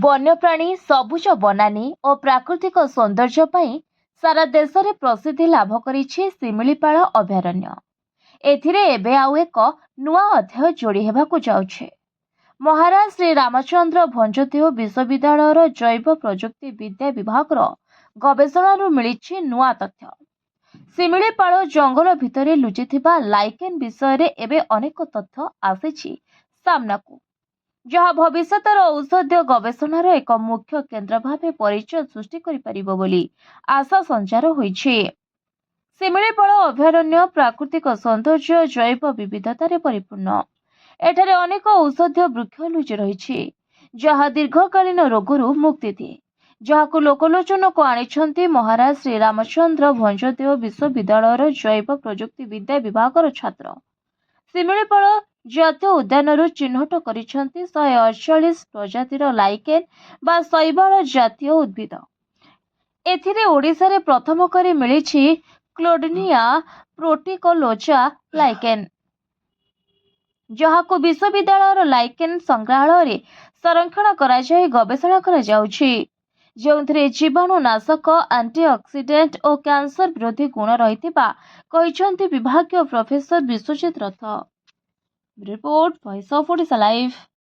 ବନ୍ୟପ୍ରାଣୀ ସବୁଜ ବନାନୀ ଓ ପ୍ରାକୃତିକ ସୌନ୍ଦର୍ଯ୍ୟ ପାଇଁ ସାରା ଦେଶରେ ପ୍ରସିଦ୍ଧି ଲାଭ କରିଛି ଶିମିଳିପାଳ ଅଭୟାରଣ୍ୟ। ଏଥିରେ ଏବେ ଆଉ ଏକ ନୂଆ ଅଧ୍ୟାୟ ଯୋଡ଼ି ହେବାକୁ ଯାଉଛି। ମହାରାଜ ଶ୍ରୀ ରାମଚନ୍ଦ୍ର ଭଞ୍ଜଦେଓ ବିଶ୍ୱବିଦ୍ୟାଳୟର ଜୈବ ପ୍ରଯୁକ୍ତି ବିଦ୍ୟା ବିଭାଗର ଗବେଷଣାରୁ ମିଳିଛି ନୂଆ ତଥ୍ୟ। ଶିମିଳିପାଳ ଜଙ୍ଗଲ ଭିତରେ ଲୁଚିଥିବା ଲାଇକେନ୍ ବିଷୟରେ ଏବେ ଅନେକ ତଥ୍ୟ ଆସିଛି ସାମ୍ନାକୁ, ଯାହା ଭବିଷ୍ୟତର ଔଷଧୀୟ ଗବେଷଣାର ଏକ ମୁଖ୍ୟ କେନ୍ଦ୍ର ଭାବେ ପରିଚୟ ସୃଷ୍ଟି କରିପାରିବ ବୋଲି ଆଶା ସଞ୍ଚାର ହୋଇଛି। ଶିମିଳିପାଳ ଅଭୟାରଣ୍ୟ ପ୍ରାକୃତିକ ସୌନ୍ଦର୍ଯ୍ୟ ଜୈବ ବିବିଧତାରେ ପରିପୂର୍ଣ୍ଣ। ଏଠାରେ ଅନେକ ଔଷଧୀୟ ବୃକ୍ଷ ଲୁଚି ରହିଛି, ଯାହା ଦୀର୍ଘକାଳୀନ ରୋଗରୁ ମୁକ୍ତି ଦିଏ, ଯାହାକୁ ଲୋକଲୋଚନକୁ ଆଣିଛନ୍ତି ମହାରାଜ ଶ୍ରୀ ରାମଚନ୍ଦ୍ର ଭଞ୍ଜଦେଓ ବିଶ୍ୱବିଦ୍ୟାଳୟର ଜୈବ ପ୍ରଯୁକ୍ତି ବିଦ୍ୟା ବିଭାଗର ଛାତ୍ର। ଶିମିଳିପାଳ ଜାତୀୟ ଉଦ୍ୟାନରୁ ଚିହ୍ନଟ କରିଛନ୍ତି 148 ପ୍ରଜାତିର ଲାଇକେନ୍ ବା ଶୈବାଳ ଜାତୀୟ ଉଦ୍ଭିଦ। ଏଥିରେ ଓଡ଼ିଶାରେ ପ୍ରଥମ କରି ମିଳିଛି କ୍ଲୋଡ୍ନିଆ ପ୍ରୋଟିକୋଲୋଜା ଲାଇକେନ୍, ଯାହାକୁ ବିଶ୍ୱବିଦ୍ୟାଳୟର ଲାଇକେନ୍ ସଂଗ୍ରହାଳୟରେ ସଂରକ୍ଷଣ କରାଯାଇ ଗବେଷଣା କରାଯାଉଛି, ଯେଉଁଥିରେ ଜୀବାଣୁ ନାଶକ, ଆଣ୍ଟିଅକ୍ସିଡେଣ୍ଟ ଓ କ୍ୟାନ୍ସର ବିରୋଧୀ ଗୁଣ ରହିଥିବା କହିଛନ୍ତି ବିଭାଗୀୟ ପ୍ରଫେସର ବିଶ୍ୱଜିତ ରଥ। Report voice of Odisha live.